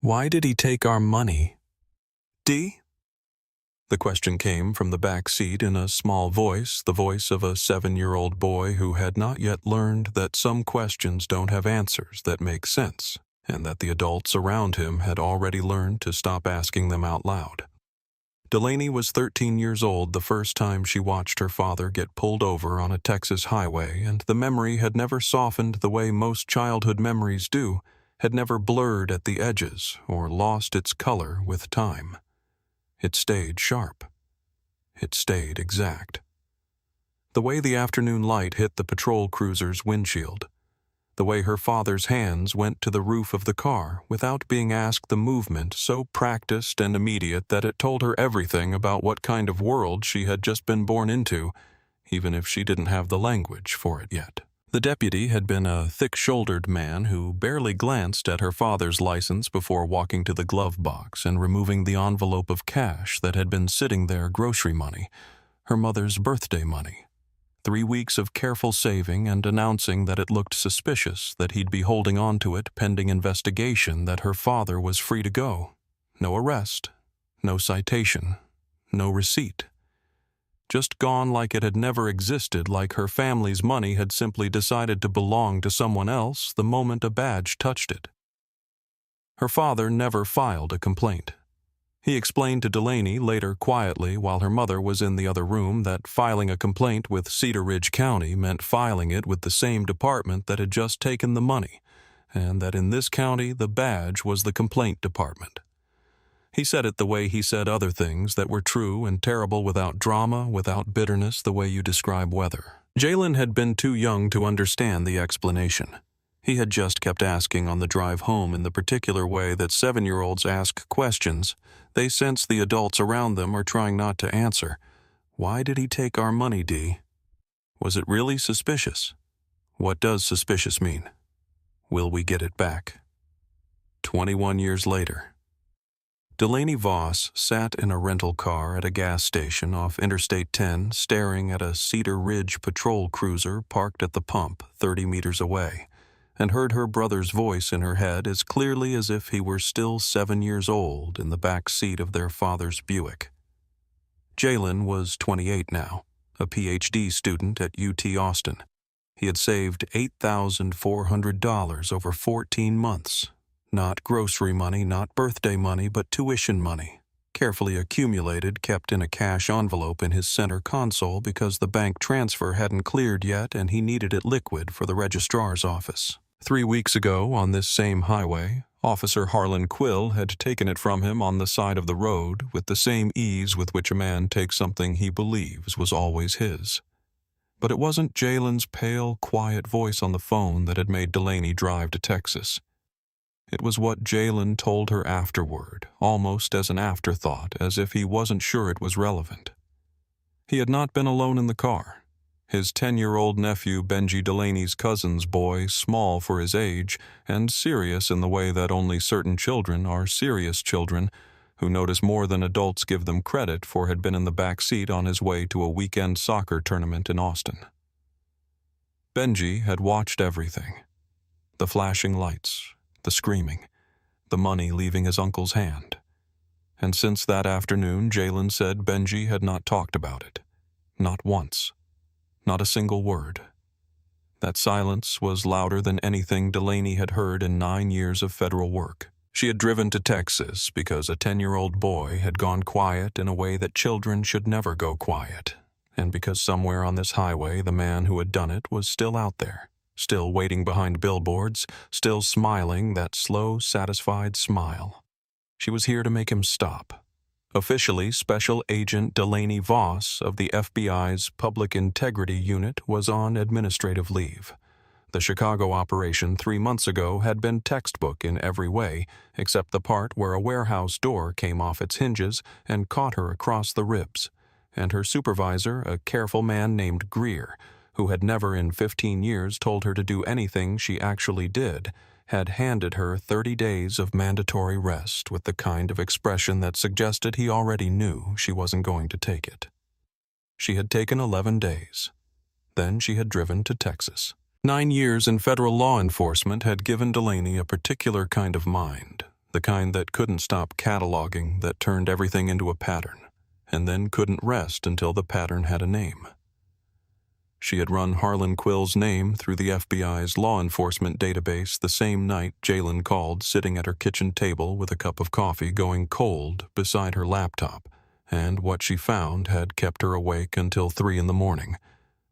Why did he take our money? Dee? The question came from the back seat in a small voice, the voice of a 7-year-old boy who had not yet learned that some questions don't have answers that make sense, and that the adults around him had already learned to stop asking them out loud. Delaney was 13 years old the first time she watched her father get pulled over on a Texas highway, and the memory had never softened the way most childhood memories do, had never blurred at the edges or lost its color with time. It stayed sharp. It stayed exact. The way the afternoon light hit the patrol cruiser's windshield, the way her father's hands went to the roof of the car without being asked, the movement so practiced and immediate that it told her everything about what kind of world she had just been born into, even if she didn't have the language for it yet. The deputy had been a thick-shouldered man who barely glanced at her father's license before walking to the glove box and removing the envelope of cash that had been sitting there, grocery money, her mother's birthday money. 3 weeks of careful saving, and announcing that it looked suspicious that he'd be holding on to it pending investigation, that her father was free to go. No arrest, no citation, no receipt. Just gone like it had never existed, like her family's money had simply decided to belong to someone else the moment a badge touched it. Her father never filed a complaint. He explained to Delaney later quietly while her mother was in the other room that filing a complaint with Cedar Ridge County meant filing it with the same department that had just taken the money, and that in this county the badge was the complaint department. He said it the way he said other things that were true and terrible, without drama, without bitterness, the way you describe weather. Jalen had been too young to understand the explanation. He had just kept asking on the drive home in the particular way that 7-year-olds ask questions. They sense the adults around them are trying not to answer. Why did he take our money, Dee? Was it really suspicious? What does suspicious mean? Will we get it back? 21 years later. Delaney Voss sat in a rental car at a gas station off Interstate 10, staring at a Cedar Ridge patrol cruiser parked at the pump 30 meters away, and heard her brother's voice in her head as clearly as if he were still 7 years old in the back seat of their father's Buick. Jalen was 28 now, a PhD student at UT Austin. He had saved $8,400 over 14 months. Not grocery money, not birthday money, but tuition money, carefully accumulated, kept in a cash envelope in his center console because the bank transfer hadn't cleared yet and he needed it liquid for the registrar's office. 3 weeks ago, on this same highway, Officer Quill had taken it from him on the side of the road with the same ease with which a man takes something he believes was always his. But it wasn't Jalen's pale, quiet voice on the phone that had made Delaney drive to Texas. It was what Jalen told her afterward, almost as an afterthought, as if he wasn't sure it was relevant. He had not been alone in the car. His 10-year-old nephew, Benji Delaney's cousin's boy, small for his age, and serious in the way that only certain children are serious children, who notice more than adults give them credit for, had been in the back seat on his way to a weekend soccer tournament in Austin. Benji had watched everything. The flashing lights, the screaming, the money leaving his uncle's hand. And since that afternoon, Jalen said Benji had not talked about it. Not once. Not a single word. That silence was louder than anything Delaney had heard in 9 years of federal work. She had driven to Texas because a 10-year-old boy had gone quiet in a way that children should never go quiet, and because somewhere on this highway the man who had done it was still out there. Still waiting behind billboards, still smiling that slow, satisfied smile. She was here to make him stop. Officially, Special Agent Delaney Voss of the FBI's Public Integrity Unit was on administrative leave. The Chicago operation 3 months ago had been textbook in every way, except the part where a warehouse door came off its hinges and caught her across the ribs, and her supervisor, a careful man named Greer, who had never in 15 years told her to do anything she actually did, had handed her 30 days of mandatory rest with the kind of expression that suggested he already knew she wasn't going to take it. She had taken 11 days. Then she had driven to Texas. 9 years in federal law enforcement had given Delaney a particular kind of mind, the kind that couldn't stop cataloging, that turned everything into a pattern, and then couldn't rest until the pattern had a name. She had run Harlan Quill's name through the FBI's law enforcement database the same night Jalen called, sitting at her kitchen table with a cup of coffee going cold beside her laptop, and what she found had kept her awake until 3 in the morning.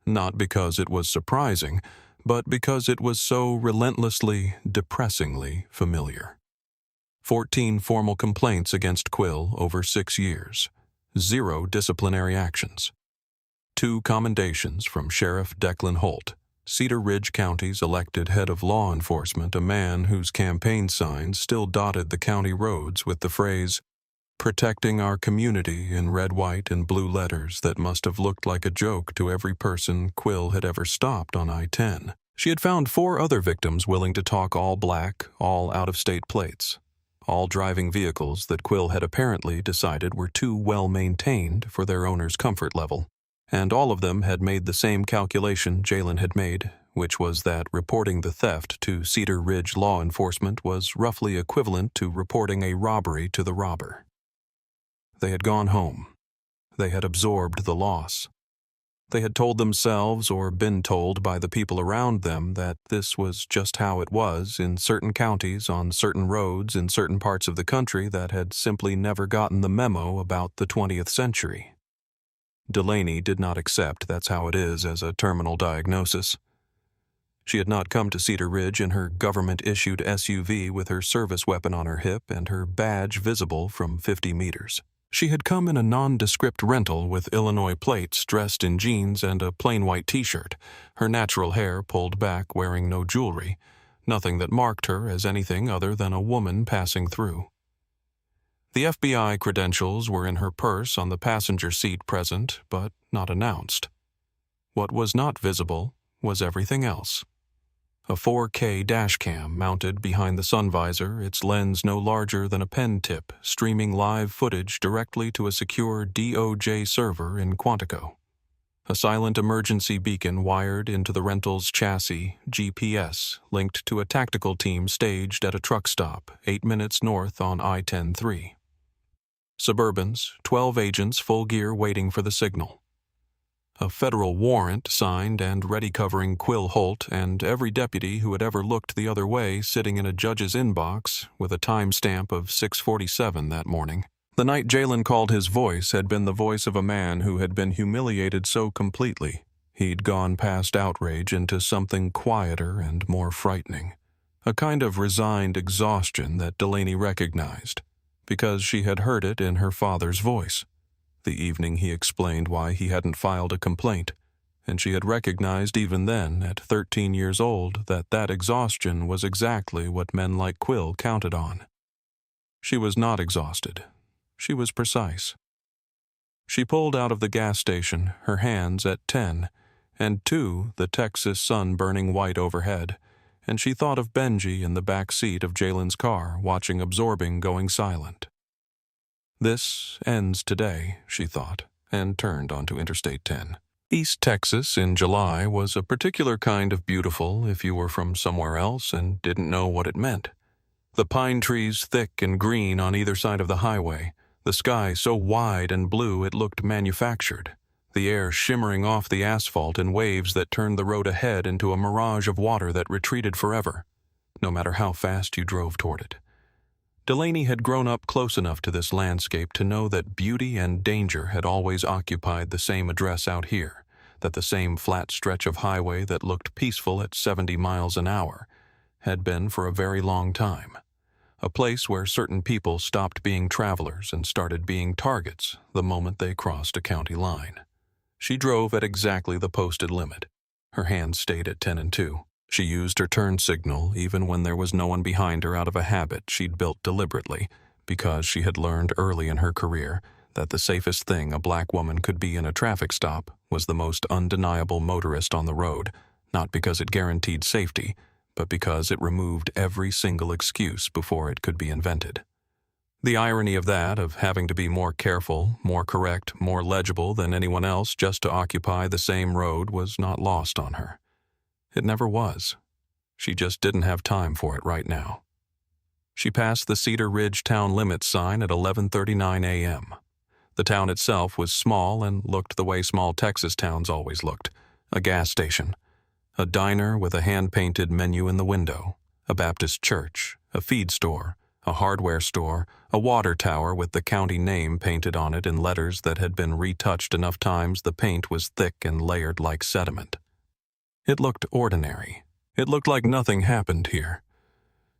Not because it was surprising, but because it was so relentlessly, depressingly familiar. 14 formal complaints against Quill over 6 years. 0 disciplinary actions. 2 commendations from Sheriff Declan Holt, Cedar Ridge County's elected head of law enforcement, a man whose campaign signs still dotted the county roads with the phrase, "Protecting our community," in red, white, and blue letters that must have looked like a joke to every person Quill had ever stopped on I-10. She had found 4 other victims willing to talk all black, all out-of-state plates, all driving vehicles that Quill had apparently decided were too well-maintained for their owner's comfort level. And all of them had made the same calculation Jalen had made, which was that reporting the theft to Cedar Ridge law enforcement was roughly equivalent to reporting a robbery to the robber. They had gone home. They had absorbed the loss. They had told themselves, or been told by the people around them, that this was just how it was in certain counties, on certain roads, in certain parts of the country that had simply never gotten the memo about the 20th century. Delaney did not accept "that's how it is" as a terminal diagnosis. She had not come to Cedar Ridge in her government-issued SUV with her service weapon on her hip and her badge visible from 50 meters. She had come in a nondescript rental with Illinois plates, dressed in jeans and a plain white t-shirt, her natural hair pulled back, wearing no jewelry, nothing that marked her as anything other than a woman passing through. The FBI credentials were in her purse on the passenger seat, present, but not announced. What was not visible was everything else. A 4K dashcam mounted behind the sun visor, its lens no larger than a pen tip, streaming live footage directly to a secure DOJ server in Quantico. A silent emergency beacon wired into the rental's chassis, GPS, linked to a tactical team staged at a truck stop 8 minutes north on I-10-3. Suburbans, 12 agents full gear waiting for the signal. A federal warrant signed and ready covering Quill Holt and every deputy who had ever looked the other way sitting in a judge's inbox with a timestamp of 6:47 that morning. The night Jalen called his voice had been the voice of a man who had been humiliated so completely he'd gone past outrage into something quieter and more frightening. A kind of resigned exhaustion that Delaney recognized, because she had heard it in her father's voice, the evening he explained why he hadn't filed a complaint, and she had recognized even then, at 13 years old, that that exhaustion was exactly what men like Quill counted on. She was not exhausted. She was precise. She pulled out of the gas station, her hands at 10, and 2, the Texas sun burning white overhead, and she thought of Benji in the back seat of Jalen's car, watching absorbing, going silent. This ends today, she thought, and turned onto Interstate 10. East Texas in July was a particular kind of beautiful if you were from somewhere else and didn't know what it meant. The pine trees thick and green on either side of the highway, the sky so wide and blue it looked manufactured, the air shimmering off the asphalt in waves that turned the road ahead into a mirage of water that retreated forever, no matter how fast you drove toward it. Delaney had grown up close enough to this landscape to know that beauty and danger had always occupied the same address out here, that the same flat stretch of highway that looked peaceful at 70 miles an hour had been for a very long time. A place where certain people stopped being travelers and started being targets the moment they crossed a county line. She drove at exactly the posted limit. Her hands stayed at 10 and 2. She used her turn signal even when there was no one behind her out of a habit she'd built deliberately, because she had learned early in her career that the safest thing a black woman could be in a traffic stop was the most undeniable motorist on the road, not because it guaranteed safety, but because it removed every single excuse before it could be invented. The irony of that, of having to be more careful, more correct, more legible than anyone else just to occupy the same road, was not lost on her. It never was. She just didn't have time for it right now. She passed the Cedar Ridge town limits sign at 11:39 a.m. The town itself was small and looked the way small Texas towns always looked. A gas station, a diner with a hand-painted menu in the window, a Baptist church, a feed store, a hardware store, a water tower with the county name painted on it in letters that had been retouched enough times the paint was thick and layered like sediment. It looked ordinary. It looked like nothing happened here.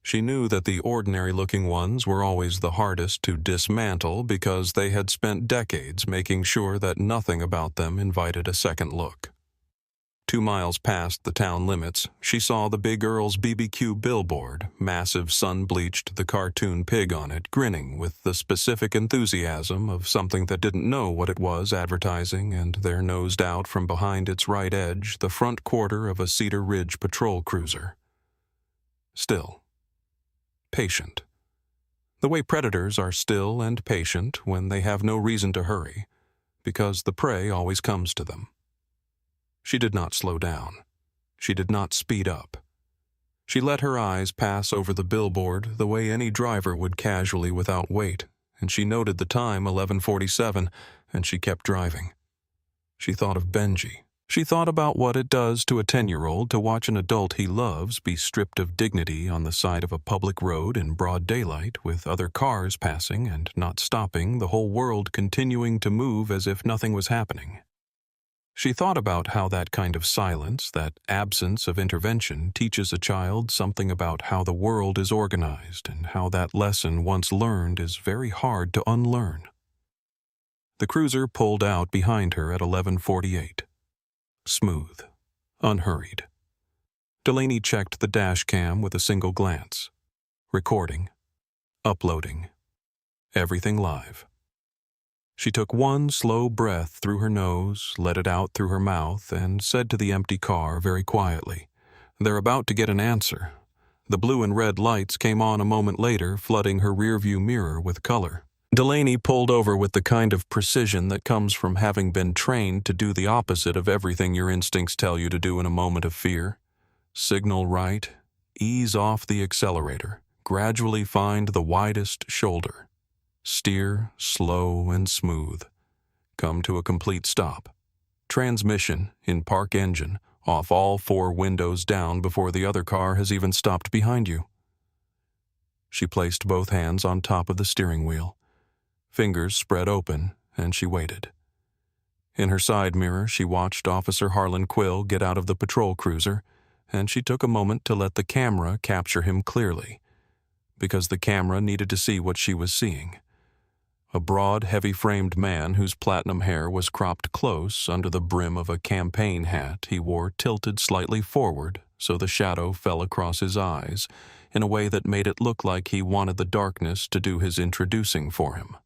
She knew that the ordinary-looking ones were always the hardest to dismantle because they had spent decades making sure that nothing about them invited a second look. 2 miles past the town limits, she saw the Big Earl's BBQ billboard, massive sun-bleached, the cartoon pig on it, grinning with the specific enthusiasm of something that didn't know what it was advertising, and there nosed out from behind its right edge the front quarter of a Cedar Ridge patrol cruiser. Still. Patient. The way predators are still and patient when they have no reason to hurry, because the prey always comes to them. She did not slow down. She did not speed up. She let her eyes pass over the billboard the way any driver would casually without weight, and she noted the time, 11:47, and she kept driving. She thought of Benji. She thought about what it does to a 10-year-old to watch an adult he loves be stripped of dignity on the side of a public road in broad daylight with other cars passing and not stopping, the whole world continuing to move as if nothing was happening. She thought about how that kind of silence, that absence of intervention, teaches a child something about how the world is organized and how that lesson once learned is very hard to unlearn. The cruiser pulled out behind her at 11:48. Smooth. Unhurried. Delaney checked the dash cam with a single glance. Recording. Uploading. Everything live. She took one slow breath through her nose, let it out through her mouth, and said to the empty car very quietly, "They're about to get an answer." The blue and red lights came on a moment later, flooding her rearview mirror with color. Delaney pulled over with the kind of precision that comes from having been trained to do the opposite of everything your instincts tell you to do in a moment of fear. Signal right, ease off the accelerator, gradually find the widest shoulder. Steer slow and smooth. Come to a complete stop. Transmission in park engine, off all 4 windows down before the other car has even stopped behind you. She placed both hands on top of the steering wheel. Fingers spread open, and she waited. In her side mirror, she watched Officer Harlan Quill get out of the patrol cruiser, and she took a moment to let the camera capture him clearly, because the camera needed to see what she was seeing. A broad, heavy-framed man whose platinum hair was cropped close under the brim of a campaign hat he wore tilted slightly forward so the shadow fell across his eyes in a way that made it look like he wanted the darkness to do his introducing for him.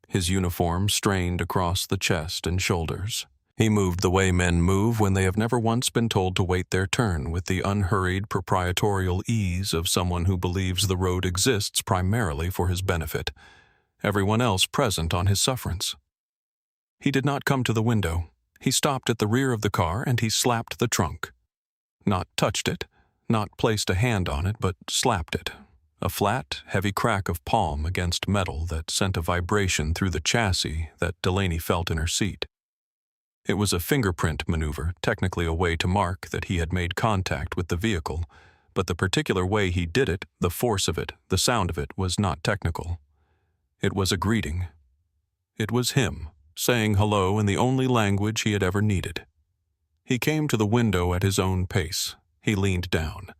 His uniform strained across the chest and shoulders. He moved the way men move when they have never once been told to wait their turn, with the unhurried proprietorial ease of someone who believes the road exists primarily for his benefit. Everyone else present on his sufferance. He did not come to the window. He stopped at the rear of the car and he slapped the trunk. Not touched it, not placed a hand on it, but slapped it. A flat, heavy crack of palm against metal that sent a vibration through the chassis that Delaney felt in her seat. It was a fingerprint maneuver, technically a way to mark that he had made contact with the vehicle, but the particular way he did it, the force of it, the sound of it, was not technical. It was a greeting. It was him, saying hello in the only language he had ever needed. He came to the window at his own pace. He leaned down.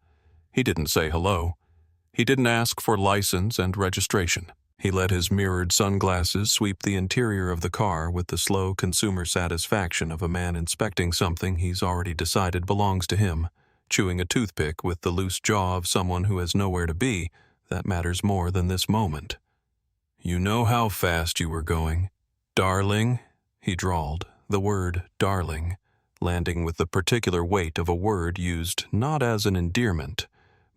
He didn't say hello. He didn't ask for license and registration. He let his mirrored sunglasses sweep the interior of the car with the slow consumer satisfaction of a man inspecting something he's already decided belongs to him, chewing a toothpick with the loose jaw of someone who has nowhere to be. That matters more than this moment. "You know how fast you were going, darling," he drawled, the word darling, landing with the particular weight of a word used not as an endearment,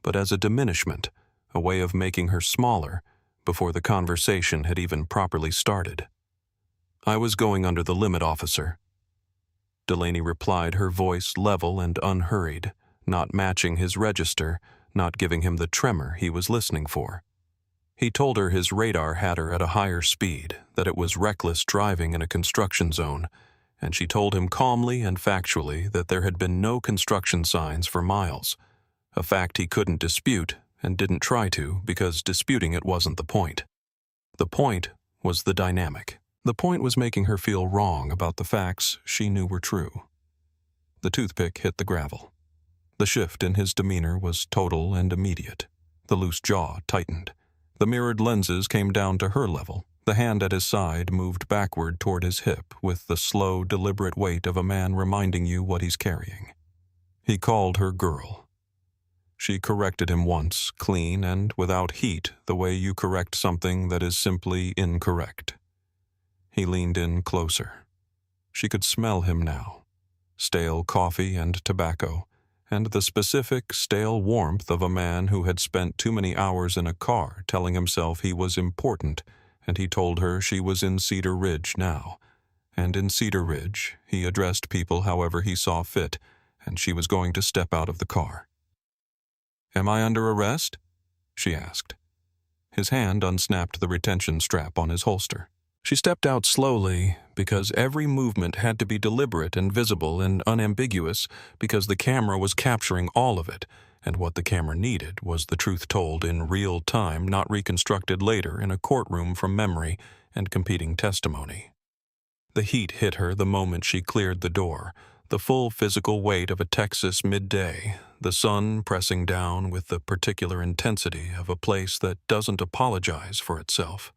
but as a diminishment, a way of making her smaller, before the conversation had even properly started. "I was going under the limit, officer." Delaney replied, her voice level and unhurried, not matching his register, not giving him the tremor he was listening for. He told her his radar had her at a higher speed, that it was reckless driving in a construction zone, and she told him calmly and factually that there had been no construction signs for miles, a fact he couldn't dispute and didn't try to because disputing it wasn't the point. The point was the dynamic. The point was making her feel wrong about the facts she knew were true. The toothpick hit the gravel. The shift in his demeanor was total and immediate. The loose jaw tightened. The mirrored lenses came down to her level. The hand at his side moved backward toward his hip with the slow, deliberate weight of a man reminding you what he's carrying. He called her girl. She corrected him once, clean and without heat, the way you correct something that is simply incorrect. He leaned in closer. She could smell him now. Stale coffee and tobacco, and the specific, stale warmth of a man who had spent too many hours in a car telling himself he was important, and he told her she was in Cedar Ridge now. And in Cedar Ridge, he addressed people however he saw fit, and she was going to step out of the car. "Am I under arrest?" she asked. His hand unsnapped the retention strap on his holster. She stepped out slowly because every movement had to be deliberate and visible and unambiguous because the camera was capturing all of it, and what the camera needed was the truth told in real time, not reconstructed later in a courtroom from memory and competing testimony. The heat hit her the moment she cleared the door, the full physical weight of a Texas midday, the sun pressing down with the particular intensity of a place that doesn't apologize for itself.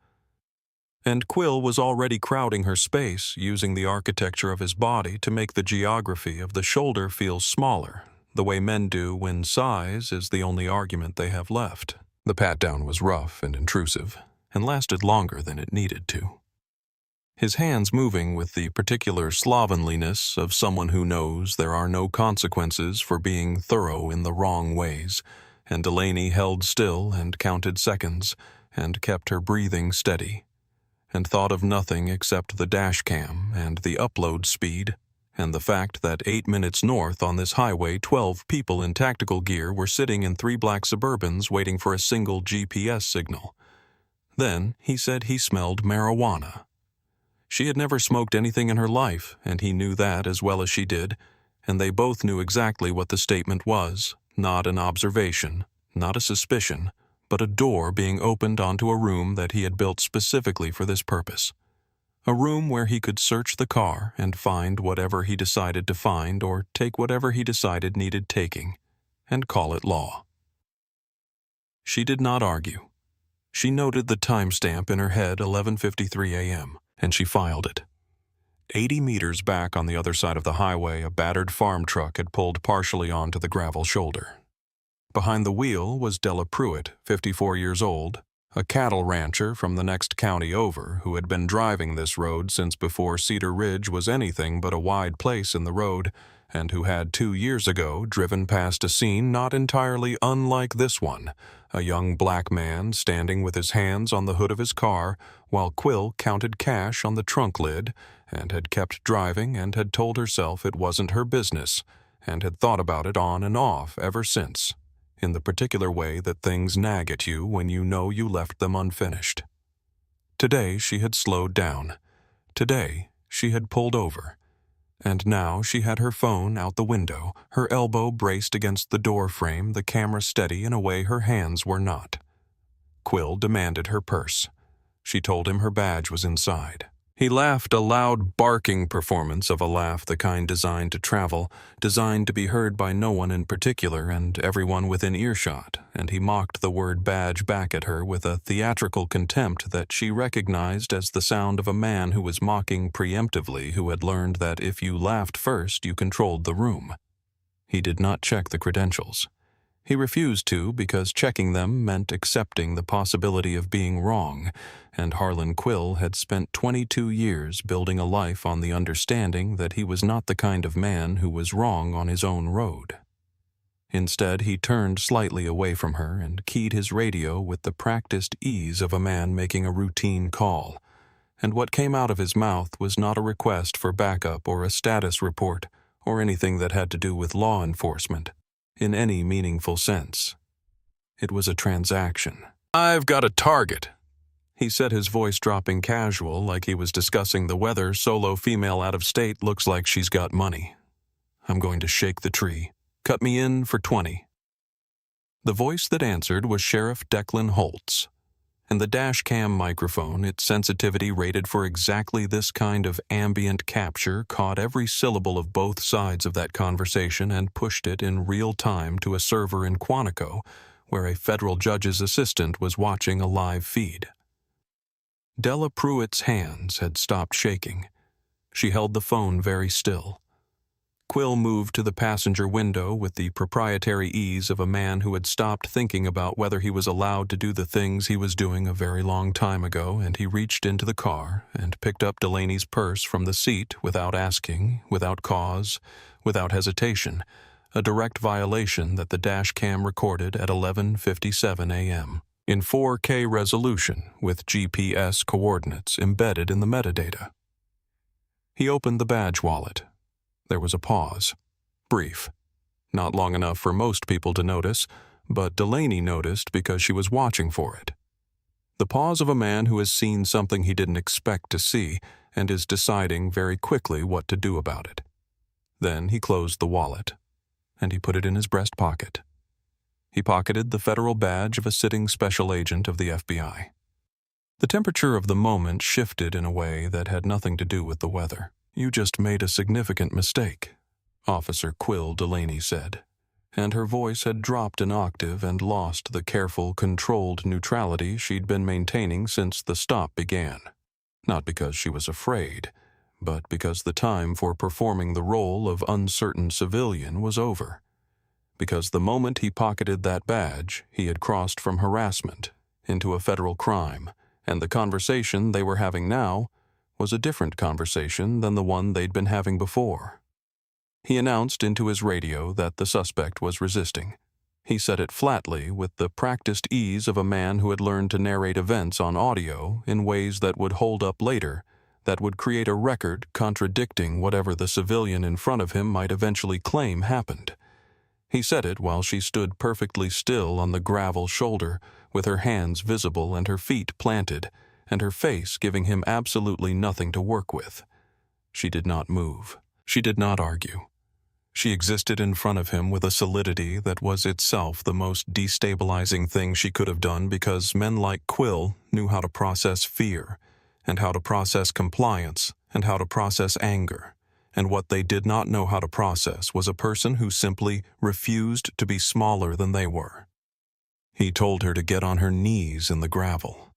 And Quill was already crowding her space, using the architecture of his body to make the geography of the shoulder feel smaller, the way men do when size is the only argument they have left. The pat-down was rough and intrusive, and lasted longer than it needed to. His hands moving with the particular slovenliness of someone who knows there are no consequences for being thorough in the wrong ways, and Delaney held still and counted seconds, and kept her breathing steady, and thought of nothing except the dash cam and the upload speed, and the fact that 8 minutes north on this highway 12 people in tactical gear were sitting in 3 black Suburbans waiting for a single GPS signal. Then he said he smelled marijuana. She had never smoked anything in her life, and he knew that as well as she did, and they both knew exactly what the statement was, not an observation, not a suspicion, but a door being opened onto a room that he had built specifically for this purpose. A room where he could search the car and find whatever he decided to find or take whatever he decided needed taking, and call it law. She did not argue. She noted the timestamp in her head, 11:53 a.m., and she filed it. 80 meters back on the other side of the highway, a battered farm truck had pulled partially onto the gravel shoulder. Behind the wheel was Della Pruitt, 54 years old, a cattle rancher from the next county over who had been driving this road since before Cedar Ridge was anything but a wide place in the road, and who had 2 years ago driven past a scene not entirely unlike this one, a young black man standing with his hands on the hood of his car while Quill counted cash on the trunk lid, and had kept driving and had told herself it wasn't her business, and had thought about it on and off ever since, in the particular way that things nag at you when you know you left them unfinished. Today she had slowed down. Today she had pulled over. And now she had her phone out the window, her elbow braced against the door frame, the camera steady in a way her hands were not. Quill demanded her purse. She told him her badge was inside. He laughed a loud, barking performance of a laugh the kind designed to travel, designed to be heard by no one in particular and everyone within earshot, and he mocked the word badge back at her with a theatrical contempt that she recognized as the sound of a man who was mocking preemptively, who had learned that if you laughed first, you controlled the room. He did not check the credentials. He refused to because checking them meant accepting the possibility of being wrong, and Harlan Quill had spent 22 years building a life on the understanding that he was not the kind of man who was wrong on his own road. Instead, he turned slightly away from her and keyed his radio with the practiced ease of a man making a routine call, and what came out of his mouth was not a request for backup or a status report or anything that had to do with law enforcement in any meaningful sense. It was a transaction, "I've got a target," he said, his voice dropping casual like he was discussing the weather. "Solo female out of state, looks like she's got money. I'm going to shake the tree. Cut me in for 20. The voice that answered was Sheriff Declan Holtz, and the dash cam microphone, its sensitivity rated for exactly this kind of ambient capture, caught every syllable of both sides of that conversation and pushed it in real time to a server in Quantico, where a federal judge's assistant was watching a live feed. Della Pruitt's hands had stopped shaking. She held the phone very still. Quill moved to the passenger window with the proprietary ease of a man who had stopped thinking about whether he was allowed to do the things he was doing a very long time ago, and he reached into the car and picked up Delaney's purse from the seat without asking, without cause, without hesitation, a direct violation that the dash cam recorded at 11:57 a.m. in 4K resolution with GPS coordinates embedded in the metadata. He opened the badge wallet. There was a pause. Brief. Not long enough for most people to notice, but Delaney noticed because she was watching for it. The pause of a man who has seen something he didn't expect to see and is deciding very quickly what to do about it. Then he closed the wallet, and he put it in his breast pocket. He pocketed the federal badge of a sitting special agent of the FBI. The temperature of the moment shifted in a way that had nothing to do with the weather. "You just made a significant mistake," Officer Quill, Delaney said, and her voice had dropped an octave and lost the careful, controlled neutrality she'd been maintaining since the stop began. Not because she was afraid, but because the time for performing the role of uncertain civilian was over. Because the moment he pocketed that badge, he had crossed from harassment into a federal crime, and the conversation they were having now was a different conversation than the one they'd been having before. He announced into his radio that the suspect was resisting. He said it flatly, with the practiced ease of a man who had learned to narrate events on audio in ways that would hold up later, that would create a record contradicting whatever the civilian in front of him might eventually claim happened. He said it while she stood perfectly still on the gravel shoulder, with her hands visible and her feet planted, and her face giving him absolutely nothing to work with. She did not move. She did not argue. She existed in front of him with a solidity that was itself the most destabilizing thing she could have done, because men like Quill knew how to process fear, and how to process compliance, and how to process anger. And what they did not know how to process was a person who simply refused to be smaller than they were. He told her to get on her knees in the gravel.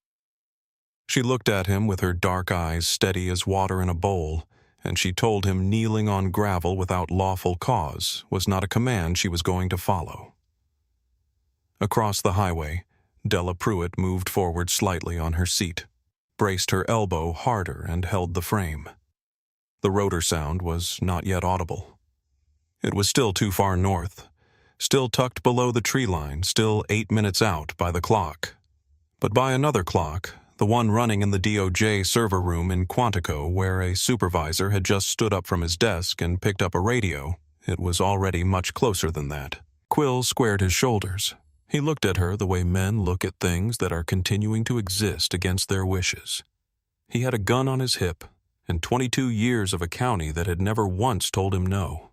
She looked at him with her dark eyes steady as water in a bowl, and she told him kneeling on gravel without lawful cause was not a command she was going to follow. Across the highway, Della Pruitt moved forward slightly on her seat, braced her elbow harder, and held the frame. The rotor sound was not yet audible. It was still too far north, still tucked below the tree line, still 8 minutes out by the clock. But by another clock, the one running in the DOJ server room in Quantico, where a supervisor had just stood up from his desk and picked up a radio, it was already much closer than that. Quill squared his shoulders. He looked at her the way men look at things that are continuing to exist against their wishes. He had a gun on his hip, and 22 years of a county that had never once told him no.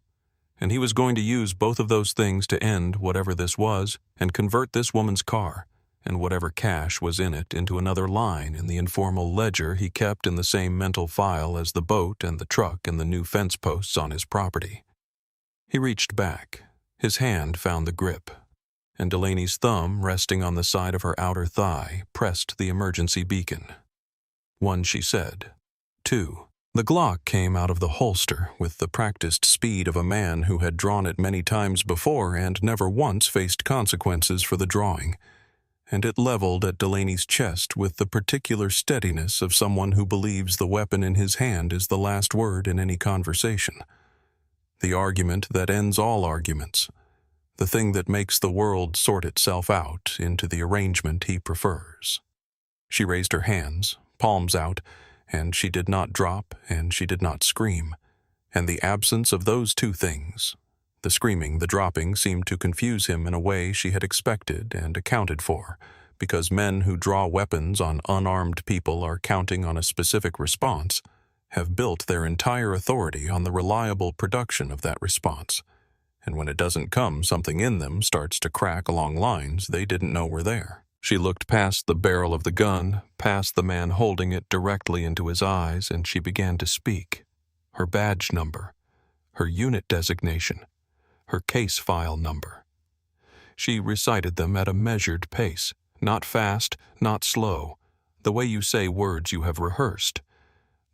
And he was going to use both of those things to end whatever this was and convert this woman's car, and whatever cash was in it, into another line in the informal ledger he kept in the same mental file as the boat and the truck and the new fence posts on his property. He reached back. His hand found the grip, and Delaney's thumb, resting on the side of her outer thigh, pressed the emergency beacon. 1, she said. 2. The Glock came out of the holster with the practiced speed of a man who had drawn it many times before and never once faced consequences for the drawing, and it leveled at Delaney's chest with the particular steadiness of someone who believes the weapon in his hand is the last word in any conversation. The argument that ends all arguments, the thing that makes the world sort itself out into the arrangement he prefers. She raised her hands, palms out, and she did not drop and she did not scream, and the absence of those two things, the screaming, the dropping, seemed to confuse him in a way she had expected and accounted for, because men who draw weapons on unarmed people are counting on a specific response, have built their entire authority on the reliable production of that response. And when it doesn't come, something in them starts to crack along lines they didn't know were there. She looked past the barrel of the gun, past the man holding it directly into his eyes, and she began to speak. Her badge number, her unit designation, her case file number. She recited them at a measured pace, not fast, not slow, the way you say words you have rehearsed.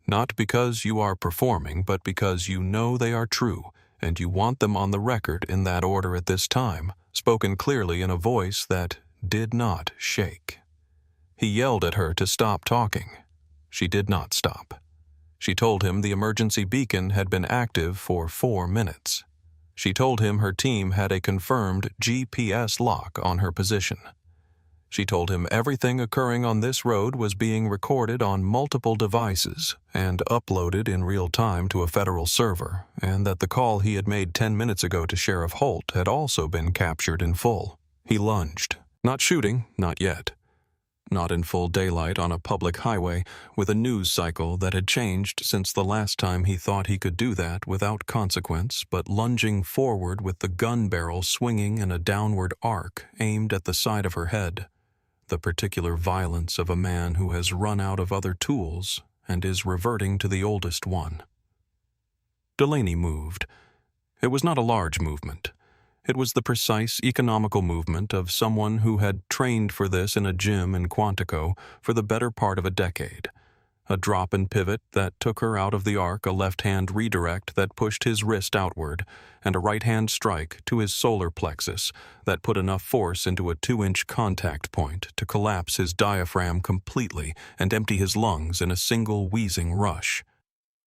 Not because you are performing, but because you know they are true, and you want them on the record in that order at this time, spoken clearly in a voice that did not shake. He yelled at her to stop talking. She did not stop. She told him the emergency beacon had been active for 4 minutes. She told him her team had a confirmed GPS lock on her position. She told him everything occurring on this road was being recorded on multiple devices and uploaded in real time to a federal server, and that the call he had made 10 minutes ago to Sheriff Holt had also been captured in full. He lunged. Not shooting, not yet. Not in full daylight on a public highway, with a news cycle that had changed since the last time he thought he could do that without consequence, but lunging forward with the gun barrel swinging in a downward arc aimed at the side of her head. The particular violence of a man who has run out of other tools and is reverting to the oldest one. Delaney moved. It was not a large movement. It was the precise, economical movement of someone who had trained for this in a gym in Quantico for the better part of a decade. A drop and pivot that took her out of the arc, a left-hand redirect that pushed his wrist outward, and a right-hand strike to his solar plexus that put enough force into a 2-inch contact point to collapse his diaphragm completely and empty his lungs in a single wheezing rush.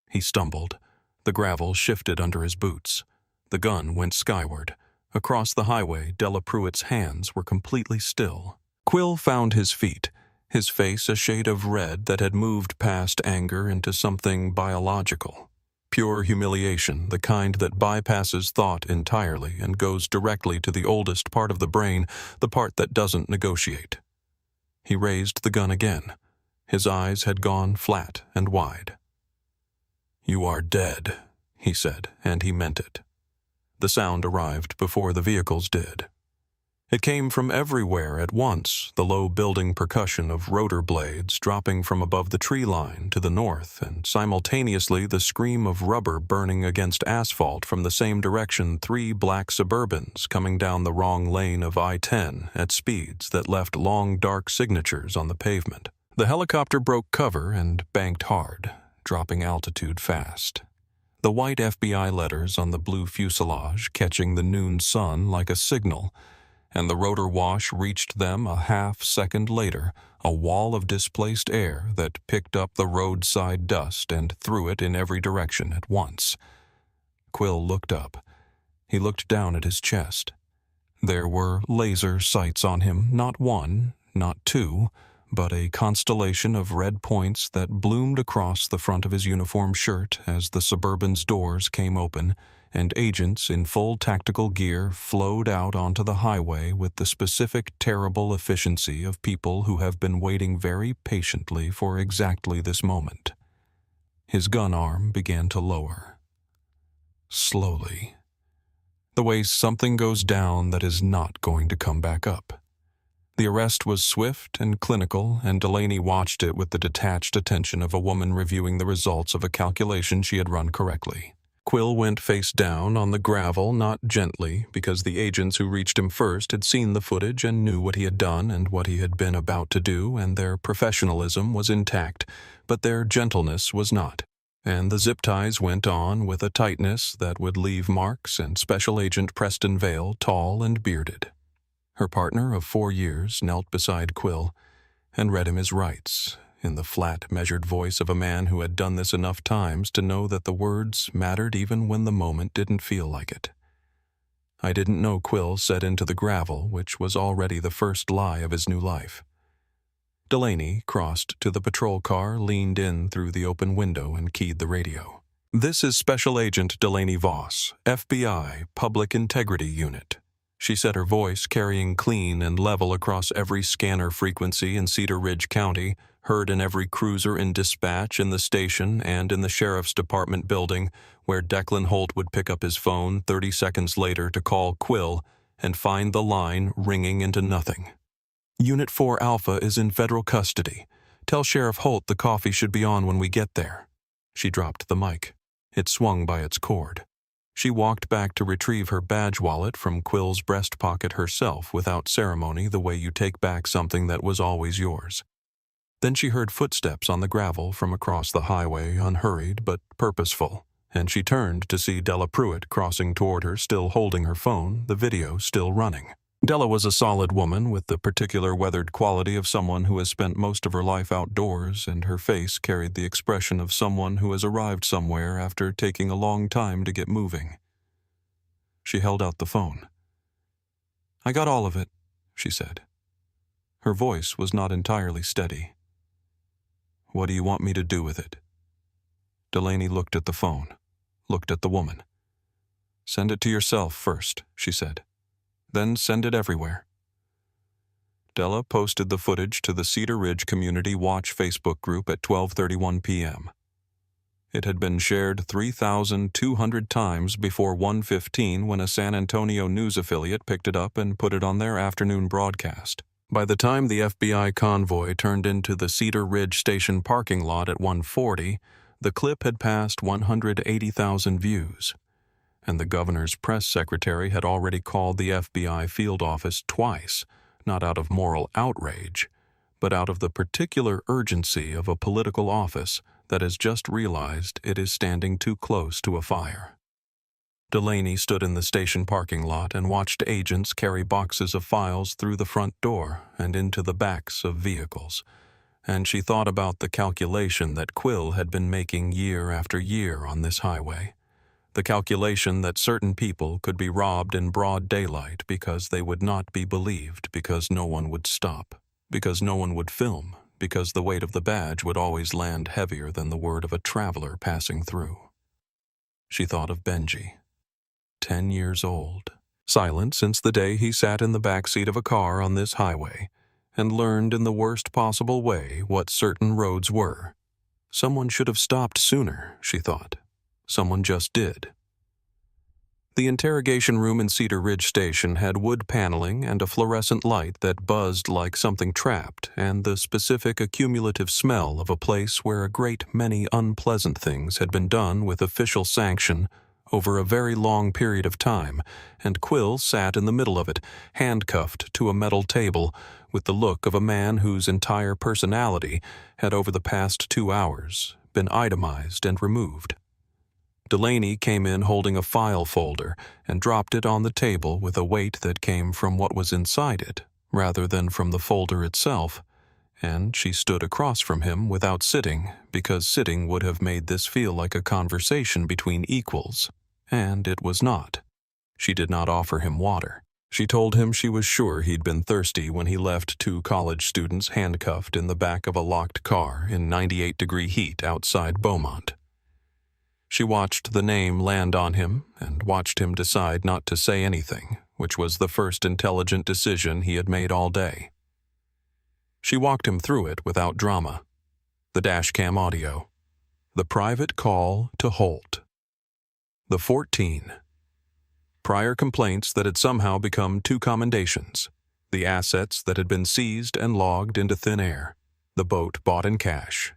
He stumbled. The gravel shifted under his boots. The gun went skyward. Across the highway, Della Pruitt's hands were completely still. Quill found his feet, his face a shade of red that had moved past anger into something biological. Pure humiliation, the kind that bypasses thought entirely and goes directly to the oldest part of the brain, the part that doesn't negotiate. He raised the gun again. His eyes had gone flat and wide. "You are dead," he said, and he meant it. The sound arrived before the vehicles did. It came from everywhere at once, the low building percussion of rotor blades dropping from above the tree line to the north, and simultaneously the scream of rubber burning against asphalt from the same direction, 3 black Suburbans coming down the wrong lane of I-10 at speeds that left long dark signatures on the pavement. The helicopter broke cover and banked hard, dropping altitude fast. The white FBI letters on the blue fuselage catching the noon sun like a signal, and the rotor wash reached them a half-second later, a wall of displaced air that picked up the roadside dust and threw it in every direction at once. Quill looked up. He looked down at his chest. There were laser sights on him, not 1, not 2, but a constellation of red points that bloomed across the front of his uniform shirt as the Suburban's doors came open, and agents in full tactical gear flowed out onto the highway with the specific terrible efficiency of people who have been waiting very patiently for exactly this moment. His gun arm began to lower. Slowly. The way something goes down that is not going to come back up. The arrest was swift and clinical, and Delaney watched it with the detached attention of a woman reviewing the results of a calculation she had run correctly. Quill went face down on the gravel, not gently, because the agents who reached him first had seen the footage and knew what he had done and what he had been about to do, and their professionalism was intact, but their gentleness was not. And the zip ties went on with a tightness that would leave Marks and Special Agent Preston Vale tall and bearded. Her partner of 4 years knelt beside Quill and read him his rights, in the flat, measured voice of a man who had done this enough times to know that the words mattered even when the moment didn't feel like it. I didn't know Quill set into the gravel, which was already the first lie of his new life. Delaney crossed to the patrol car, leaned in through the open window, and keyed the radio. "This is Special Agent Delaney Voss, FBI, Public Integrity Unit. She said, her voice carrying clean and level across every scanner frequency in Cedar Ridge County, heard in every cruiser in dispatch in the station and in the sheriff's department building, where Declan Holt would pick up his phone 30 seconds later to call Quill and find the line ringing into nothing. Unit 4 Alpha is in federal custody. Tell Sheriff Holt the coffee should be on when we get there. She dropped the mic. It swung by its cord. She walked back to retrieve her badge wallet from Quill's breast pocket herself without ceremony, the way you take back something that was always yours. Then she heard footsteps on the gravel from across the highway, unhurried but purposeful, and she turned to see Della Pruitt crossing toward her, still holding her phone, the video still running. Della was a solid woman with the particular weathered quality of someone who has spent most of her life outdoors, and her face carried the expression of someone who has arrived somewhere after taking a long time to get moving. She held out the phone. "I got all of it," she said. Her voice was not entirely steady. "What do you want me to do with it?" Delaney looked at the phone, looked at the woman. "Send it to yourself first," she said. "Then send it everywhere." Della posted the footage to the Cedar Ridge Community Watch Facebook group at 12:31 p.m. It had been shared 3,200 times before 1:15 when a San Antonio news affiliate picked it up and put it on their afternoon broadcast. By the time the FBI convoy turned into the Cedar Ridge Station parking lot at 1:40, the clip had passed 180,000 views. And the governor's press secretary had already called the FBI field office twice, not out of moral outrage, but out of the particular urgency of a political office that has just realized it is standing too close to a fire. Delaney stood in the station parking lot and watched agents carry boxes of files through the front door and into the backs of vehicles, and she thought about the calculation that Quill had been making year after year on this highway. The calculation that certain people could be robbed in broad daylight because they would not be believed, because no one would stop, because no one would film, because the weight of the badge would always land heavier than the word of a traveler passing through. She thought of Benji, 10 years old, silent since the day he sat in the back seat of a car on this highway and learned in the worst possible way what certain roads were. Someone should have stopped sooner, she thought. Someone just did. The interrogation room in Cedar Ridge Station had wood paneling and a fluorescent light that buzzed like something trapped, and the specific accumulative smell of a place where a great many unpleasant things had been done with official sanction over a very long period of time, and Quill sat in the middle of it, handcuffed to a metal table, with the look of a man whose entire personality had over the past 2 hours been itemized and removed. Delaney came in holding a file folder and dropped it on the table with a weight that came from what was inside it, rather than from the folder itself, and she stood across from him without sitting, because sitting would have made this feel like a conversation between equals, and it was not. She did not offer him water. She told him she was sure he'd been thirsty when he left 2 college students handcuffed in the back of a locked car in 98-degree heat outside Beaumont. She watched the name land on him and watched him decide not to say anything, which was the first intelligent decision he had made all day. She walked him through it without drama. The dashcam audio. The private call to Holt. The 14. Prior complaints that had somehow become 2 commendations. The assets that had been seized and logged into thin air. The boat bought in cash.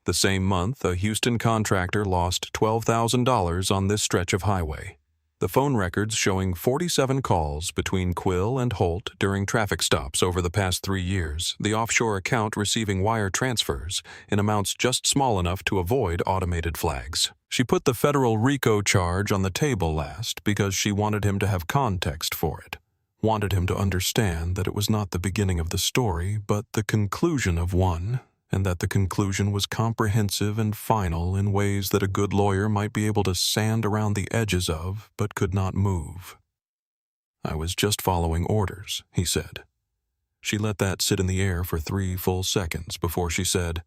The same month, a Houston contractor lost $12,000 on this stretch of highway. The phone records showing 47 calls between Quill and Holt during traffic stops over the past 3 years, the offshore account receiving wire transfers in amounts just small enough to avoid automated flags. She put the federal RICO charge on the table last because she wanted him to have context for it, wanted him to understand that it was not the beginning of the story, but the conclusion of one, and that the conclusion was comprehensive and final in ways that a good lawyer might be able to sand around the edges of, but could not move. "I was just following orders," he said. She let that sit in the air for 3 full seconds before she said,